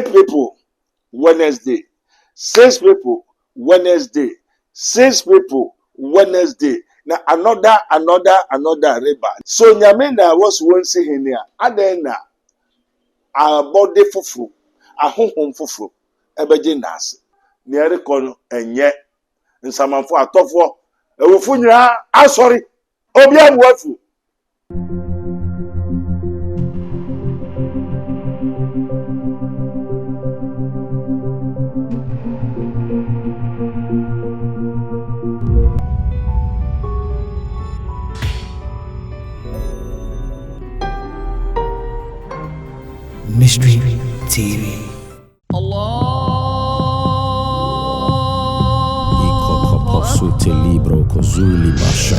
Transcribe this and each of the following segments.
8 people Wednesday, 6 people Wednesday, 6 people Wednesday. Now another river. So nyamena was one say here. Adena a body fufu, a home fufu, ebeje nas. Near kono enye nsamanfo atofo. Ewufu nyira asori. Obi abuafu. Mystery TV.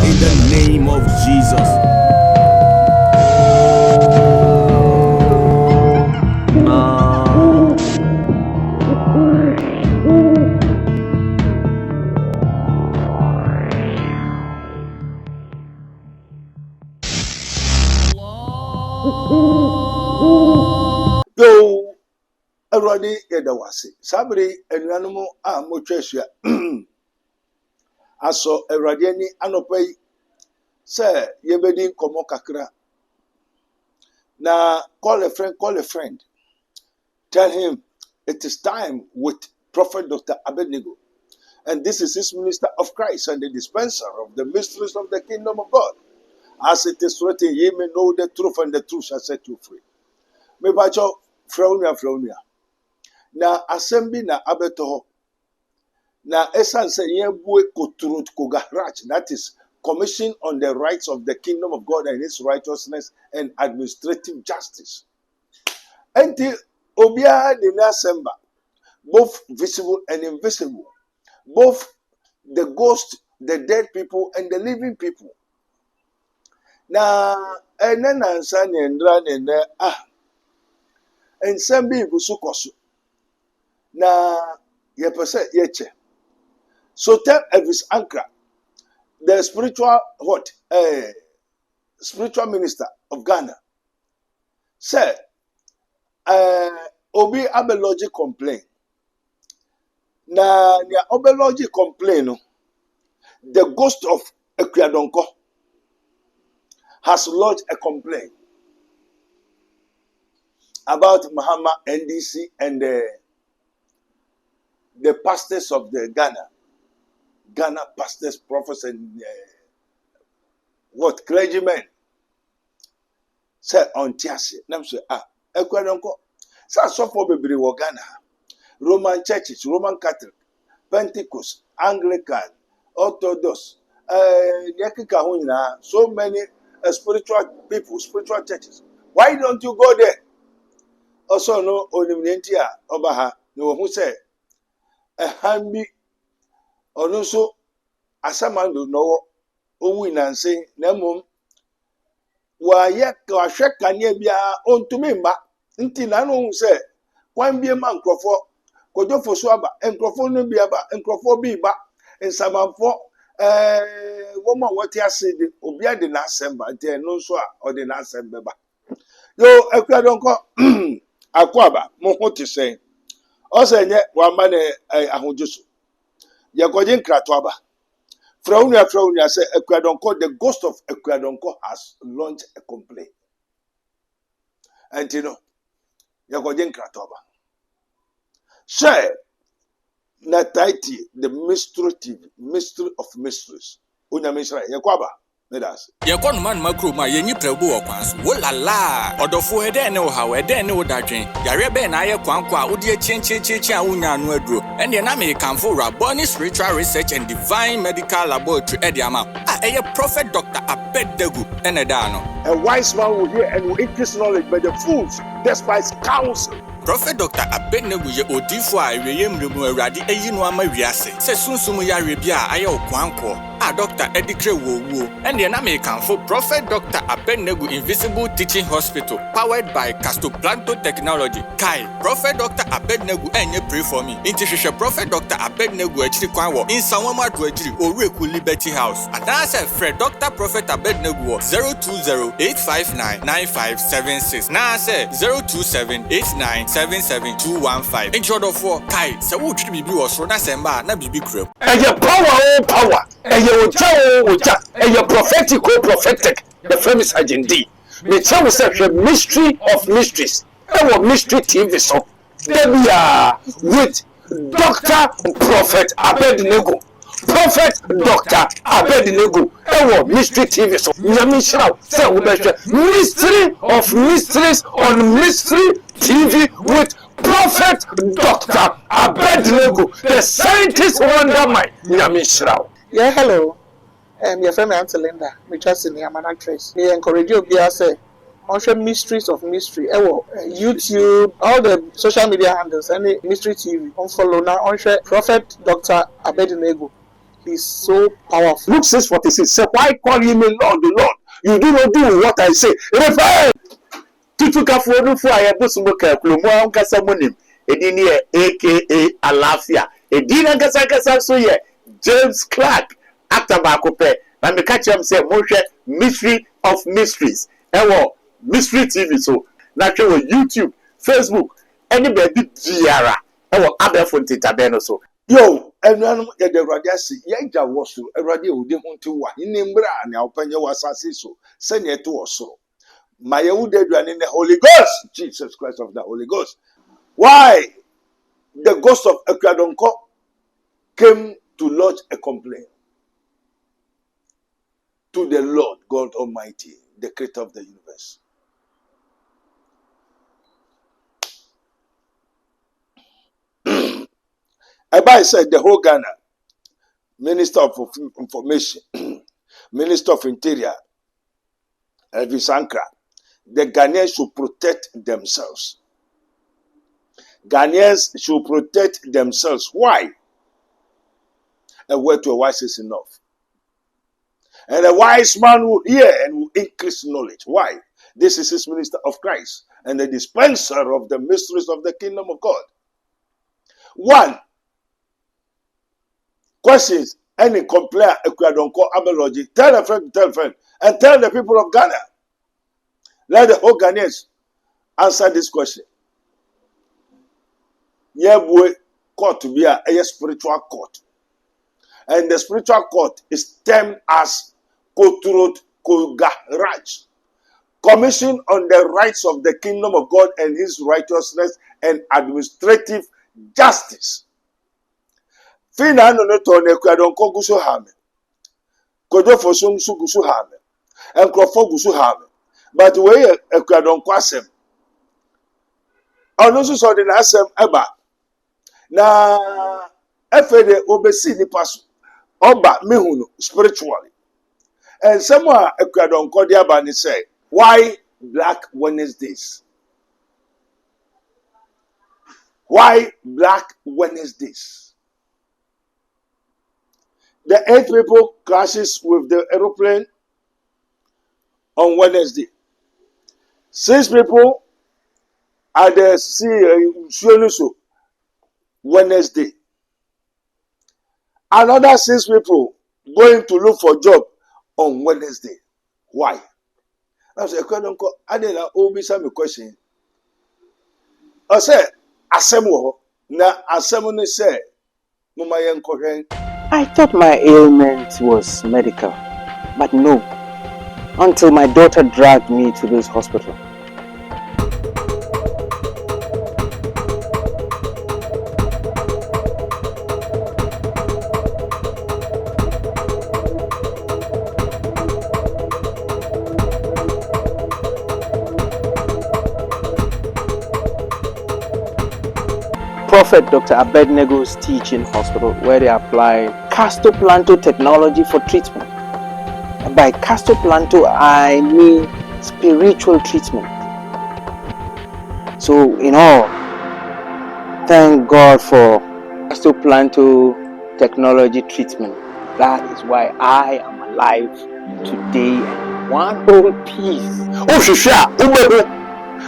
In the name of Jesus. Yo, everybody edawase. Sabri enuanumu a motwehia. Aso everybody ani anopai say yebedi nkomo kakra. Na call a friend. Tell him it is time with Prophet Dr Abednego. And this is his minister of Christ and the dispenser of the mysteries of the kingdom of God. As it is written, ye may know the truth and the truth shall set you free. Me bacho fraunia. Na assembly na abeto. Na essence ye bue koturut kogarach. That is commission on the rights of the kingdom of God and his righteousness and administrative justice. Enti obia de na assemble, both visible and invisible, both the ghost, the dead people and the living people. Na enen ansa ne ndra ne ensemble busu koso. Na yepese yeche. So tell Elvis Ankra, the spiritual spiritual minister of Ghana, said, Obi Abeloji complain. Na Obeloji complain, no, the ghost of Akua Donkor has lodged a complaint about Mahama, NDC, and the pastors of the Ghana pastors, prophets, and clergymen. Say on Tiasi. Nam say Akua Donkor. Say so for baby wo Ghana. Roman churches, Roman Catholic, Pentecost, Anglican, Orthodox, so many spiritual people, spiritual churches. Why don't you go there? Also, no, Onimnentia, Obaha, no, who said, a hambi, or also, Asamando, no, Owin and say, Nemum, why yet, or shake can ye be on to me, but until I know, say, one be a man, Crawford, Kojo for Swaba, and Crawford no be about, and Crawford be back, and some for woman what you said, Obia the Nasemba, and no swa or the Nasemba. Yo, Akua Donkor, Akwaba, Mohoti saying, also, yet one man Ahujusu. Yakodin Kratwaba. Fraunia said, Akua Donkor, the ghost of Akua Donkor has launched a complaint. And you know, Yakodin Kratwaba. Share Nataiti, the mystery of mysteries. Unyamishra, Yakwaba. Yakon man makro ma yenyi prebu okwanso wo lala odofo ede ne wo hawo ede ne wo dadwen yare be na aye kwankwa a wodi chenchen a wonya anu aduro ene na me kanfo raboni spiritual research and divine medical laboratory ede ama eye Prophet Dr Abednego ene da no. A wise man will hear and will increase knowledge, but the fools despise counsel. Prophet Dr Abednego ye odifo a eweyem remu awrade eyinu ama wiase se sunsum ya rebia aye okwanko Dr Edikre wo and na me kanfo Prophet Dr Abednego Invisible Teaching Hospital powered by Castoplanto Technology. Kai Prophet Dr Abednego enye pray for me. Inti hwehwe Prophet Dr Abednego achiri kwan wo Insanwama do achiri Oreku Liberty House. Adase Fred Dr Prophet Abednego 020-859-9576. Na say 027-89 080777215. Intro Kai, so what should be was so that's na bibi krem. And your power, and your oja, and your prophetic, the famous agent D. Me tell myself the mystery of mysteries. Our mystery TV so. There we are with Dr. Prophet Abednego. Prophet Dr. Abednego. Our mystery TV so. Nyamisha say we mystery of mysteries on mystery TV with Prophet Dr. Abednego, the scientist wonder mind. Nyamisha. Yeah, hello. Your friend Auntie Linda. Me just in the Amana Trace. Me encourage you to say, on mysteries of mystery. YouTube, all the social media handles, any mystery TV. On follow now. On Prophet Dr. Abednego. He's so powerful. Luke 6:46 say, why call ye me Lord, the Lord? You do not do what I say. Refer. Tutu kafuodu fu ayabusumu kakulumu ankasa munim. Edini aka Alafia. Edina kasa so ye James Clark. Atabakope. Na me catch him say mystery of mysteries. Mystery TV so. Na show YouTube, Facebook, anybody diara. Other phone titabeno so. Yo, everyone the radiasi yaja wosu. Everybody udi hunti wa. Inimbra ni openya wasasi so. Senye tu oso. Mayeude in the Holy Ghost. Jesus Christ of the Holy Ghost. Why? The ghost of Akua Donkor came to lodge a complaint to the Lord God Almighty, the creator of the universe. Abai said the whole Ghana, Minister of Information, Minister of Interior, Elvis Sankra, the Ghanaians should protect themselves. Ghanaians should protect themselves. Why? A word to a wise is enough. And a wise man will hear and will increase knowledge. Why? This is his minister of Christ and the dispenser of the mysteries of the kingdom of God. One, questions, any complaint, Akua Donkor apology, tell a friend, and tell the people of Ghana. Let the whole Ghanaians answer this question. Yebwe court to be a spiritual court. And the spiritual court is termed as Koturot Kogaraj. Commission on the rights of the kingdom of God and his righteousness and administrative justice. Fina no to ne Akua Donkor gusu hame. Kojo fosum su gusu hame. Enkrofo gusu hame. But we Akua Donkor asem. Ono so so de na asem eba. Na efede obesi ni paso. Oba mehunu spiritually. And someone Akua Donkor de aba ni say, why Black Wednesdays? Why Black Wednesdays? The 8 people crashes with the aeroplane on Wednesday. 6 people at the sea Wednesday. Another 6 people going to look for job on Wednesday. Why? I said, I didn't always have a question. I said, Asemo, na Asemo say, I thought my ailment was medical, but no, until my daughter dragged me to this hospital. Prophet Dr Abednego's teaching hospital, where they apply castoplanto technology for treatment. And by castoplanto, I mean spiritual treatment. So, in all, thank God for castoplanto technology treatment. That is why I am alive today in one whole piece.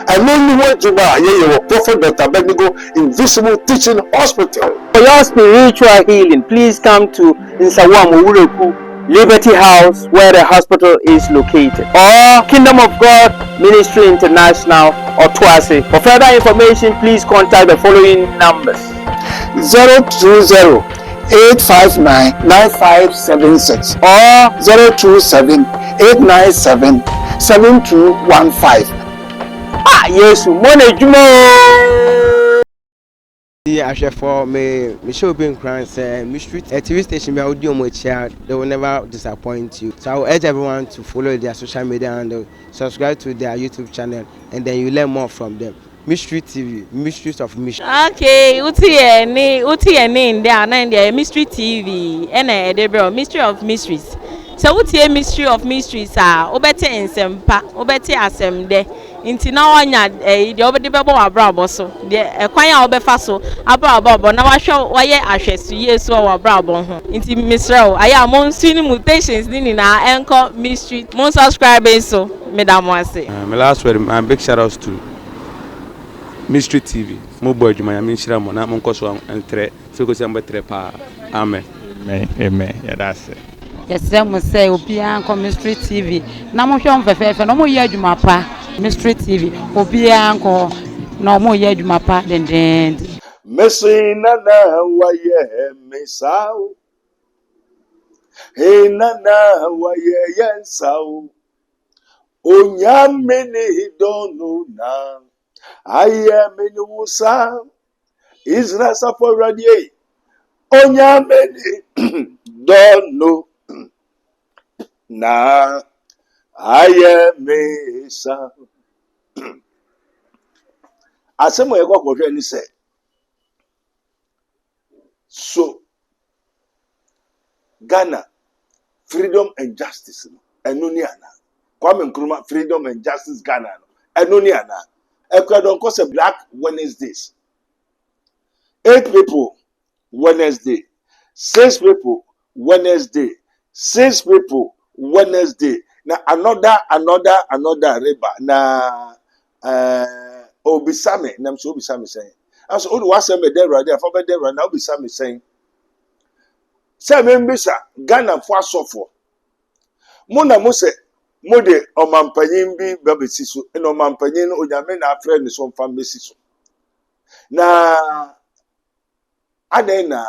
And only one to buy Prophet Dr Abednego Invisible Teaching Hospital. For your spiritual healing, please come to Nsawamu Ureku Liberty House, where the hospital is located, or Kingdom of God Ministry International, or Twase. For further information, please contact the following numbers: 020-859-9576 or 027-897-7215. Yes, Mone Jumo. I share for me show being crowned mystery a TV station where audio much they will never disappoint you. So I will urge everyone to follow their social media and subscribe to their YouTube channel, and then you learn more from them. Mystery TV, Mysteries of Mystery. Okay, uti ene in there and then Mystery TV Mystery of Mysteries. So uti Mystery of Mysteries obete ensempa obete asemde inti na wanya de obede bebo abrabo so de ekwan a obefa so abrabo na wahwe waye ahwesu yesu abrabo ho inti misrao aya mo nsuni mutations ni na enko Mystery mo subscribe so medam wase. My last word, my big shout outs to Mystery TV. Mo boy Juma yamin shira mo na mo nkoso entre so go se mbetre pa. Amen. Amen. Yeah, that's it. Yes, mo say obia nko Mystery TV. Na mo hwe mfefefe no mo ye adwuma pa. Mystery TV. Obia nko no mo ye adwuma pa den. Mesina na waye mesao. Hey nana waye yensao. Onyamene donu na. Aye meni wusa. Israel safo radie. Onyamene donu na. Aye mesa. Asemo yekwa kwhwe ni se. So Ghana, freedom and justice. Enoniana. Kwame Nkrumah, freedom and justice Ghana. Enoniana. Akua Donkor say Black Wednesdays. 8 people Wednesday. 6 people Wednesday. 6 people Wednesday. Now another riba. Na Obisame. Nam so Obisame saying. And so what was me there right there for there right now Obisame saying. Say membisa Ghana for suffer. Mona mo se mo de omampanyin bi babesi so na omampanyin no onyame na afre ni so mfa mesi so. Na aden na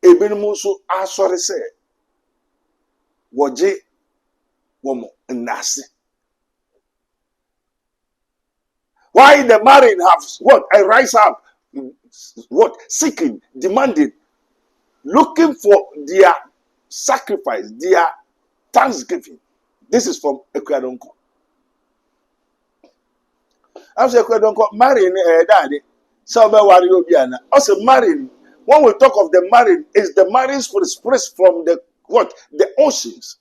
ebinom so asore se woje womo nase. Why the marine have what? I rise up, what? Seeking, demanding, looking for their sacrifice, their thanksgiving. This is from Akua Donkor. I'm saying Akua Donkor marine daddy. So be worry obiana. Also marine. When we talk of the marine, is the marine spirit from the what? The oceans.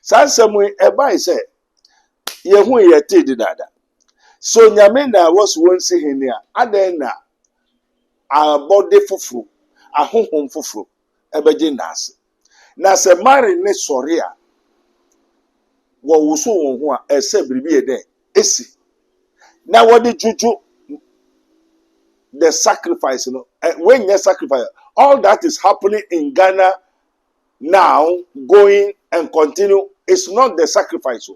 Sansamwe eba say yehu yete dada. So nyame na was once henia aden na abode fufuru ahohom fufuru ebeje nase. Na se mari ne sori a wo wuso won ho a ese biribi eden esi. Na wo de juju the sacrifice when you sacrifice all that is happening in Ghana now going and continue it's not the sacrifice.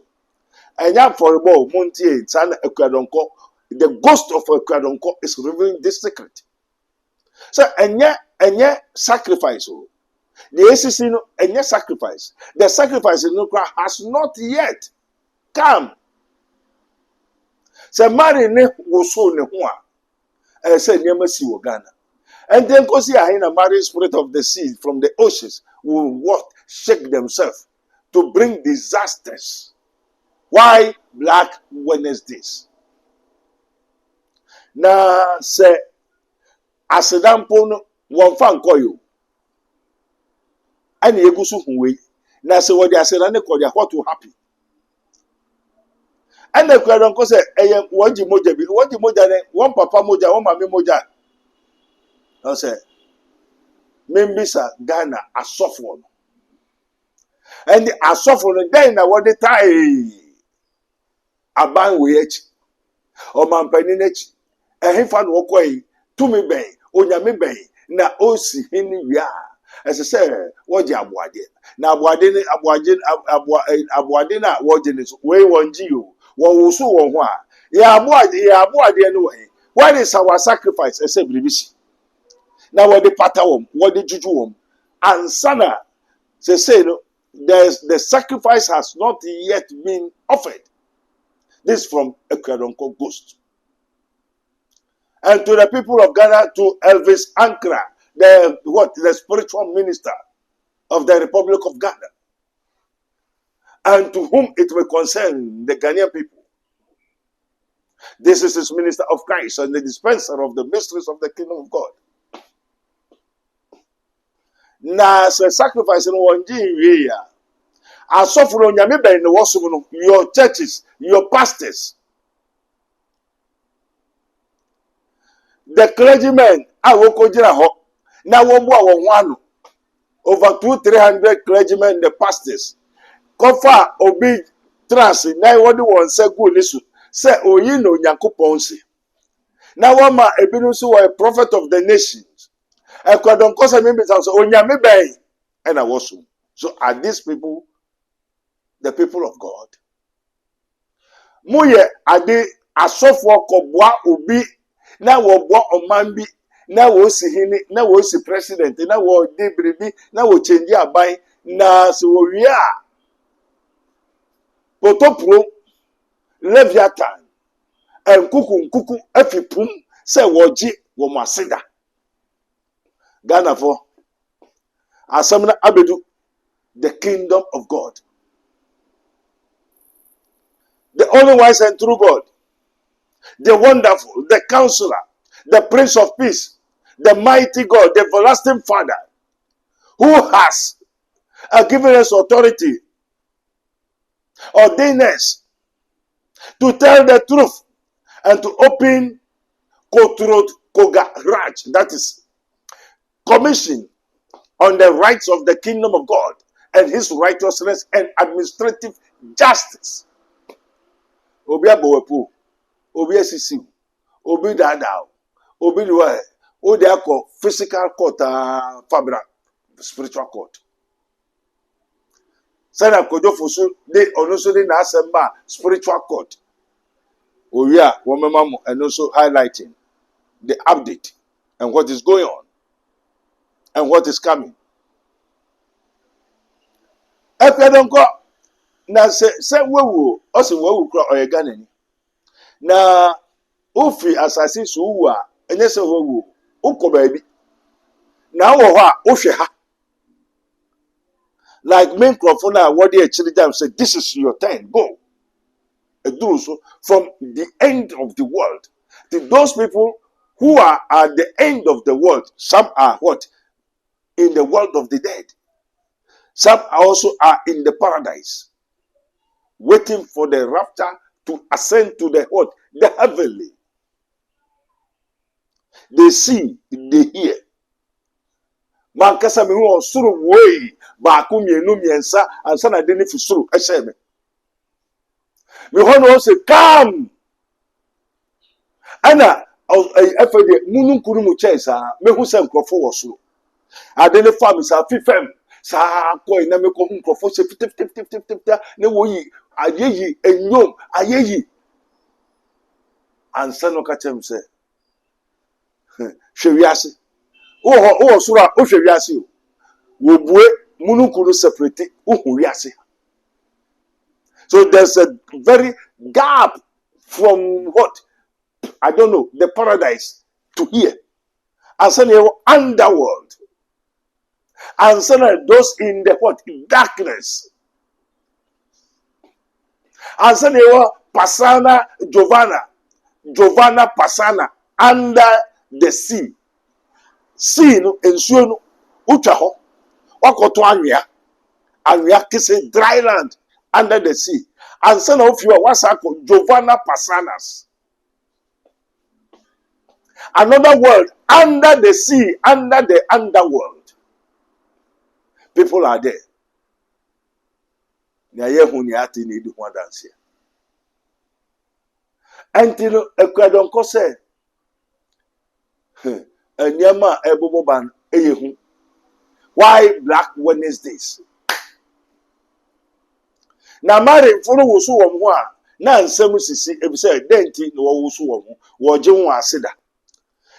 And yeah, for a ball, Monty, San Akua Donkor, the ghost of Akua Donkor is revealing this secret. So, and yet, sacrifice. The ACC, and yet, sacrifice. The sacrifice in Ukraine has not yet come. So, Marine was so Nehua, and said, Yamasi Ghana. And then, because here in a marine spirit of the sea from the oceans will what? Shake themselves to bring disasters. Why Black Wednesdays? Na se asedampo no wonfa nkoyo. Ani egusu hunwe. Na se wodi aseda ne kodia what will happen? And the Akua Donkor say eye woji moja bi. Woji moja ne won papa moja, won mama moja. I say membisa Ghana asofo. And the asofo no den na wodi tai aban we echi o mampani nechi ehefa no koi tumi ben onyame ben na osi hini wia As I say, what the abuade. Now abuade na what the way one you. What will so one wa. Ya abuade anyway. What is our sacrifice? I say blibisi. Now what the patawom, what the juju and sana say no, the sacrifice has not yet been offered. This from Akua Donkor Ghost. And to the people of Ghana, to Elvis Ankara, the spiritual minister of the Republic of Ghana, and to whom it will concern the Ghanaian people. This is his minister of Christ and the dispenser of the mysteries of the kingdom of God. Na se sacrifice no wonji wie ya. Asofo nyame ben no wosom no, your churches, your pastors, the clergymen a wokojira ho na wobu a won ano. Over 200-300 clergymen, the pastors. Kofa obi trans na wodi won se gu nisu. Se oyi no Nyankopon se. Na wama ebinu so a prophet of the nations. Akua Donkor se me so onyame ben and I was so are these people the people of God? Muye ade asofo kobwa obi na wo bo oman bi na wo si hini na wo si president na wo de bribi na wo change aban na so wo wi a potopro Leviathan nkuku afipum se woji wo masida Ghana for asamna abedu the kingdom of God, the only wise and true God, the wonderful, the counselor, the prince of peace, the mighty God, the everlasting Father, who has given us authority, ordained us to tell the truth and to open Kotrot Koga Raj, that is commission on the rights of the kingdom of God and his righteousness and administrative justice. Obi abowepu, obi esisi, obi dadao, obi duwe, odi ako physical court, fabra, spiritual court. Sana kojo fusu de onoso de na asemba spiritual court. Oya womemamu and also highlighting the update and what is going on and what is coming. Akua Donkor na se wewu o se wewu kro oyega nani na ofi asase so wu a enye se wewu ukoba bi na wo ho a ohwe ha like main microphone na what dey chiri jam say this is your turn, go and do so from the end of the world to those people who are at the end of the world. Some are what in the world of the dead, some also are in the paradise waiting for the rapture to ascend to the what? The heavenly. They see, they hear. Mankasa me ho suru way ba ku mienu miensa ansa na de ne fi suru ehye me. Me ho no say come. Ana afede mununkuru mu chesa me hu se nkrofo wo suru. Ade ne fam sa fifem sa ko ina me ko hu nkrofo se fitif ne wo yi ayeyi enyom ayeyi ansa no ka chem se hwewiase o sura o hwewiase o wo bue munukuru separate o hwewiase. So there's a very gap from what I don't know, the paradise to here. And so underworld, and so those in the what darkness, and so Pasana Giovanna Pasana under the sea. Sea no ensuo no utwa ho wakoto anwea kise dry land under the sea. And son of you wasako Giovanna Pasanas, another world under the sea, under the underworld. People are there. Until Akua Donkor said, "Enyama eboboban eyehu." Why Black Wednesdays? Na mari funu wusu wo ho a na nsem sisi ebise denti no wo wusu wo ho wo je ho aseda.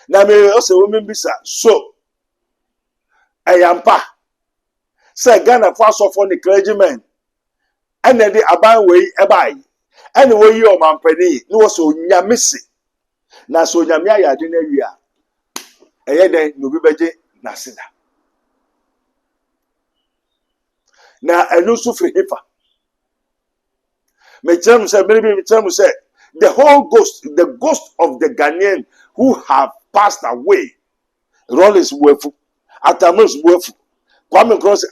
Na me ose wo membisa so ayampa say Ghana for asofo ni clergymen ene de aban wei ebai ene wo yi o mampani no so nyamesi na so nyame ayade na wi a eye den no bi beje na aseda. Na enu su firi hifa me tell say the whole ghost of the Ghanaian who have passed away. Rollins Wefu, Atamus Wefu, Kwame Cross,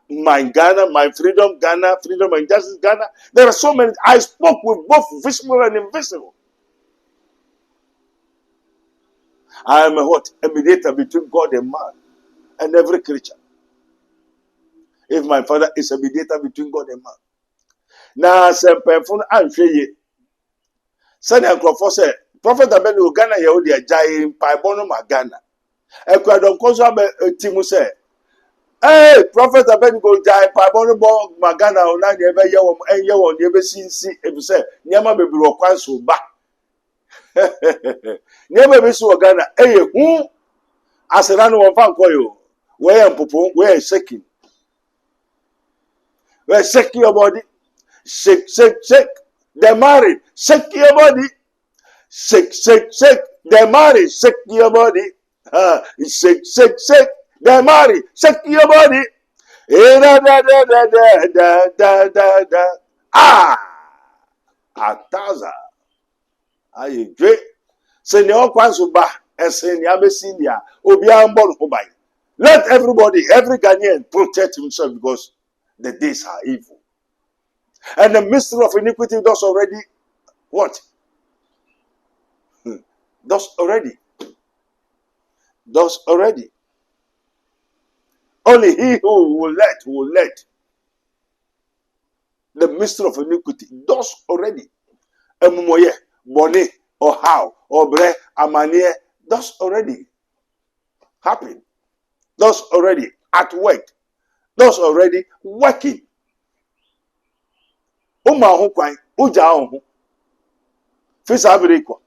my Ghana, my freedom Ghana, freedom and justice Ghana. There are so many. I spoke with both visible and invisible. I am a mediator between God and man and every creature. If my father is a mediator between God and man. Now, some person and ye. Send a crop say, Prophet Abednego Ghana Yahudi a giant Pibono Ghana. Akua Donkor timu say, hey, Prophet Abednego giant Pibono Magana on any ever year and year on never seen see if you say, Nyama be broken so back. Never be so Ghana. Hey, who as a run of Fancoyo, where am Popo, where is shaking? Where shake your body, shake. They're married, shake your body. Shake. They're married. Shake your body. Shake. They're married. Shake your body. Da. Ataza. Aye, great. Send your kwansuba. Send your besinia. Obiambon obay. Let everybody, every Ghanaian, protect himself because the days are evil. And the mystery of iniquity does already what? Does already. Only he who will let the mystery of iniquity does already. Emumoye, bone, or how, or bre, amanie, does already happen. Does already at work. Does already working. Uma ho kwan, uja ho. Fisa abiriko.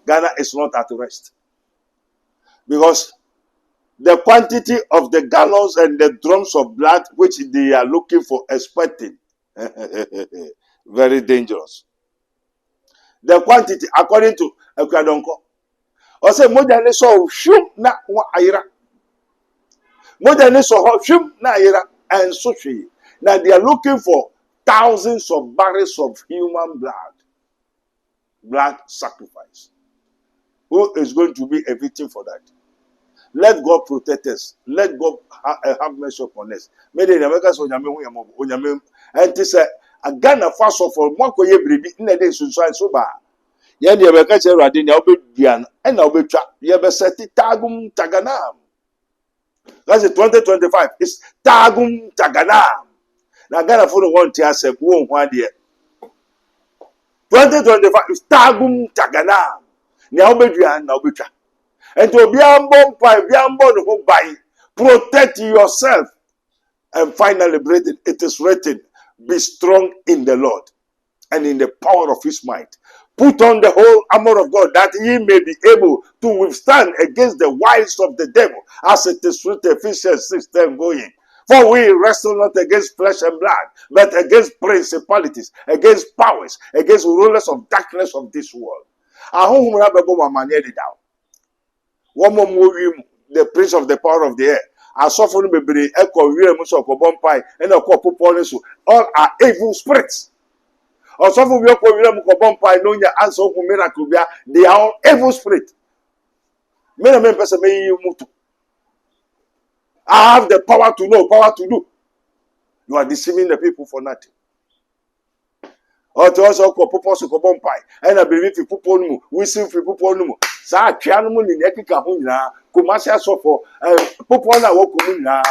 Ghana is not at rest. Because the quantity of the gallons and the drums of blood which they are looking for, expecting, very dangerous. The quantity, according to Akua Donkor, or say more than so shum na wa ayira. More than so shum na ayira and so she. Now they are looking for thousands of barrels of human blood sacrifice. Who is going to be a victim for that? Let God protect us. Let God have mercy upon us. May the Americans onyame and this a Ghana fast for one koye bribi in the day so ba. Ye the Americans say rade na obedian and na obetwa ye be set tagum taganam. That's it 2025. It's tagum taganam. Na Ghana for one tia se wo ho ade. 2025 is tagum taganam. Na obedua na obetwa. And to be protect yourself. And finally, brethren, it is written, be strong in the Lord and in the power of his might. Put on the whole armor of God that ye may be able to withstand against the wiles of the devil, as it is written, Ephesians 6:10 going. For we wrestle not against flesh and blood, but against principalities, against powers, against rulers of darkness of this world. The prince of the power of the air. All are evil spirits. They are all evil spirits. I have the power to know, power to do. You are deceiving the people for nothing. Or to also purpose to come by, and I believe if people we see people no. Sa atwa no ni ekika ho nyina, commercial so for people na wo komu nyina,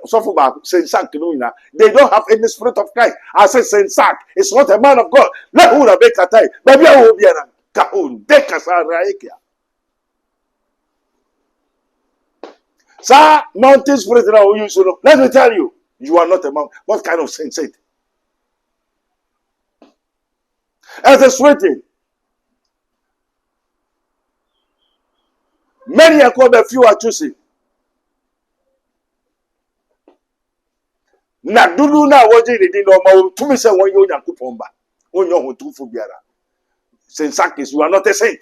so for ba sensak no nyina. They don't have any spirit of Christ. I say sensak, it's not a man of God. Let who na be katai, baby I will be na ka on de kasa raikia. Sir, mountain spirit now use you know. Let me tell you, you are not a mountain. What kind of sense it? As a sweating. Many are called, a few are choosing. Na dudu na waje ni di no ma tumi se won yo Yakupon ba. Onyo ho tu fu biara. Saint Sakis, you are not a saint.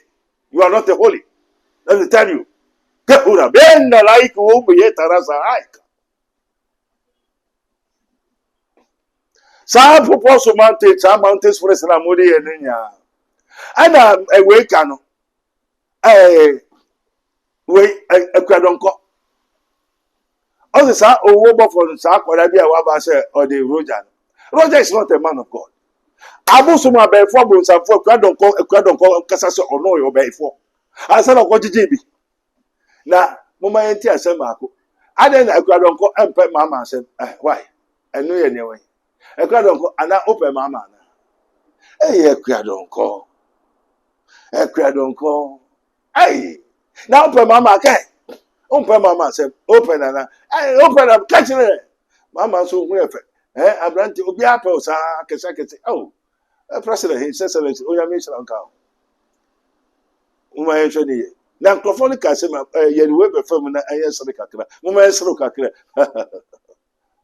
You are not a holy. Let me tell you. Kehura benda like wo be tarasa aika. Sa proposal mountain, sa mountain express na modi enenya. Ana we kanu. We Akua Donkor. Also, sir, owo for sir kwara bia wa ba say or the Roger. Roger is not a man of God. Abusuma be for bonsa for Akua Donkor kasa se ono yo be for. Asa na ko jije bi. Na mama yenti asem ako. Aden na Akua Donkor empe mama asem. Why? Enu ye ne wen. Akua Donkor ana open mama na. Akua Donkor. Akua Donkor. Now open mama kai. Open mama say open na. Open up catch it. Mama so who efe. Abranti obi apel sa kese. Oh. President his excellency o ya me shira nka. Uma ye hwe ni. Na microphone ka say ye ni we be fam na aye sere kakra. Mama ye sere kakra.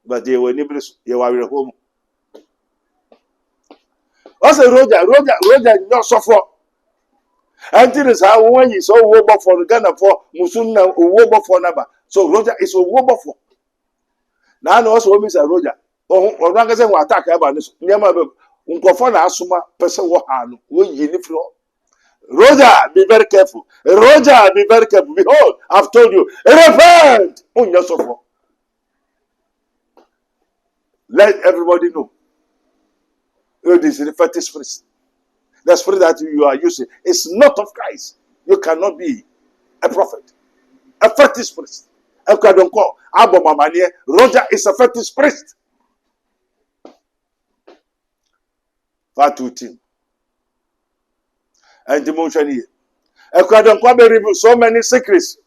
But ye we ni bris ye wa were home. O say Roger no suffer. Until is how when you saw wobo for Ghana for Musuna wobo for Naba. So Roger is a wobo for. Now no also means a Roger. Or Rangazen will attack about this. Yama Unkofana Asuma person Wahan, we uniflow. Roger, be very careful. Roger, be very careful. Behold, I've told you. Repent! Oh, yes, so let everybody know. It is the fetish spirit. The spirit that you are using is not of Christ. You cannot be a prophet. A fetish priest. Akua Donkor, Abomamanie, Roger is a fetish priest. Fatutin. And the motion Akua Donkor be revealed so many secrets,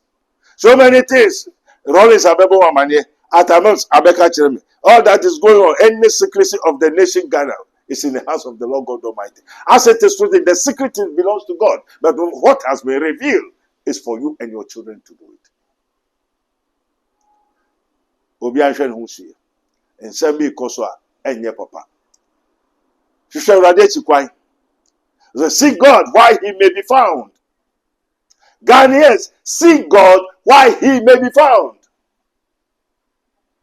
so many things. Rollins Abebo Mamanie, Atamons Abeka Cheremi. All that is going on, any secrecy of the nation Ghana. Is in the house of the Lord God Almighty. As it is written, the secret belongs to God. But what has been revealed is for you and your children to do it. Obianshen Husi. And Sambi Koswa and your papa. She shall radiate kwai. Seek God why he may be found. Ghanaians, seek God why he may be found.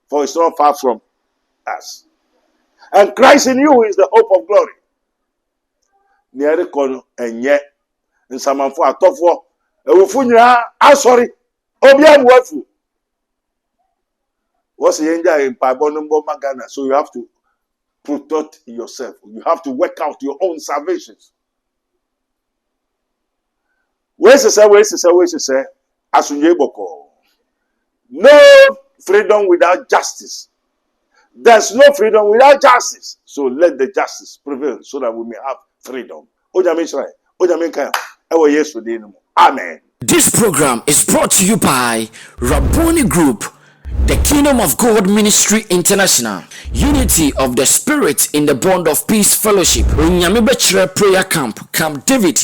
For it's not far from us. And Christ in you is the hope of glory. Near kono enye nsamanfo atofo ewufu nyira asori obi amwafu. What's the danger in Pabonumbo Magana? So you have to protect yourself. You have to work out your own salvations. Where's the say? Asunye boko. No freedom without justice. There's no freedom without justice. So let the justice prevail so that we may have freedom. Amen. This program is brought to you by Rabboni Group, the Kingdom of God Ministry International, Unity of the Spirit in the Bond of Peace Fellowship, Nyamibechre Prayer Camp, Camp David,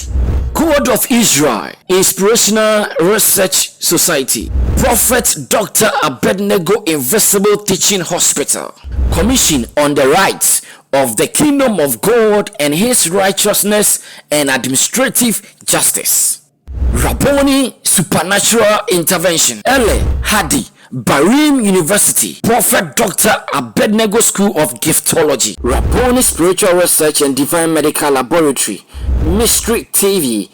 God of Israel, Inspirational Research Society, Prophet Dr Abednego Invisible Teaching Hospital, Commission on the Rights of the Kingdom of God and His Righteousness and Administrative Justice, Rabboni Supernatural Intervention, Ele Hadi, Barim University, Prophet Dr Abednego School of Giftology, Rabboni Spiritual Research and Divine Medical Laboratory, Mystery TV.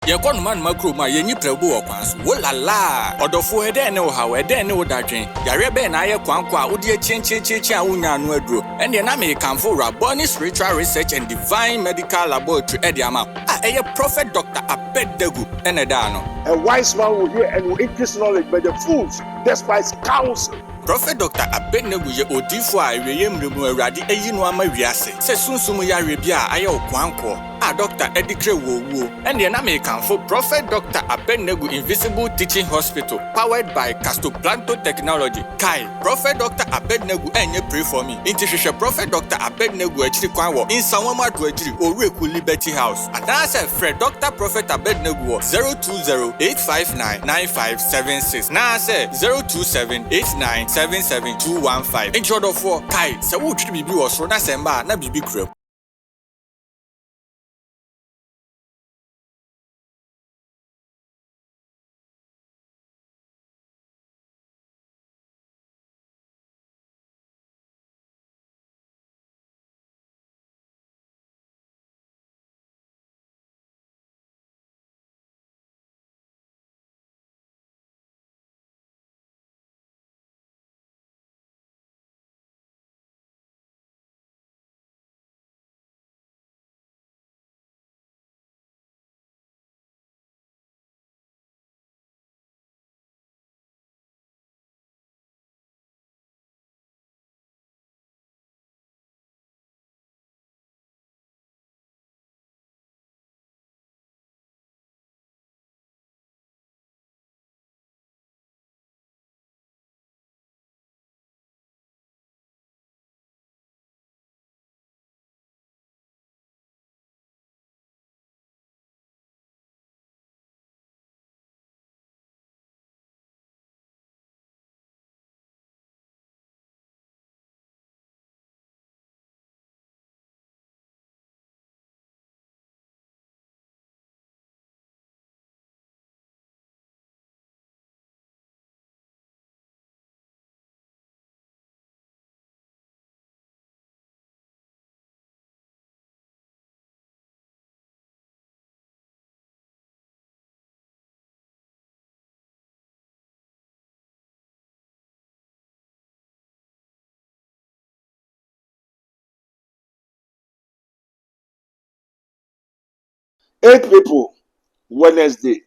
Yakon man makro ma yenyi prebu okwanso wolala odofo ede ne wo hawe ede ne wo dadwen yare be na aye kwankwa a wodi chenchecheche a wonya no aduro ene na me kanfo Rabboni Spiritual Research and Divine Medical Laboratory ede ama eye Prophet Dr Abednego ene da no. A wise man will hear and will increase knowledge, but the fools despise counsel. Prophet Dr Abednego ye odifo a reyem remu awrade eyi no ama wiase se sunsum yare bia aye okwanko a Dr. Edikre Wowo, and the American for Prophet Dr. Abednego Invisible Teaching Hospital, powered by Castoplanto Technology. Kai, Prophet Dr. Abednego, and you pray for me. Intershare Prophet Dr. Abednego actually Kwanwo in Sawama to Oreku Liberty House. And I said, Fred Dr. Prophet Abednego 020-859-9576. Now I said 027-8977-215. In short of war, Kai, so would you be was Rona Semba, na Bibi Crib. Eight people Wednesday,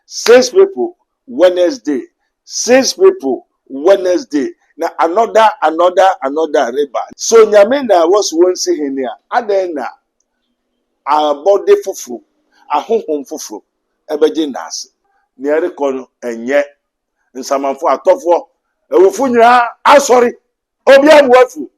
6 people Wednesday, 6 people Wednesday. Now another riba. So nyamena was one say here. Adena a body fufu, a home fufu, ebeje nas. Near kono enye nsamanfo atofo. Ewufu nyina asori. Obi abuafu.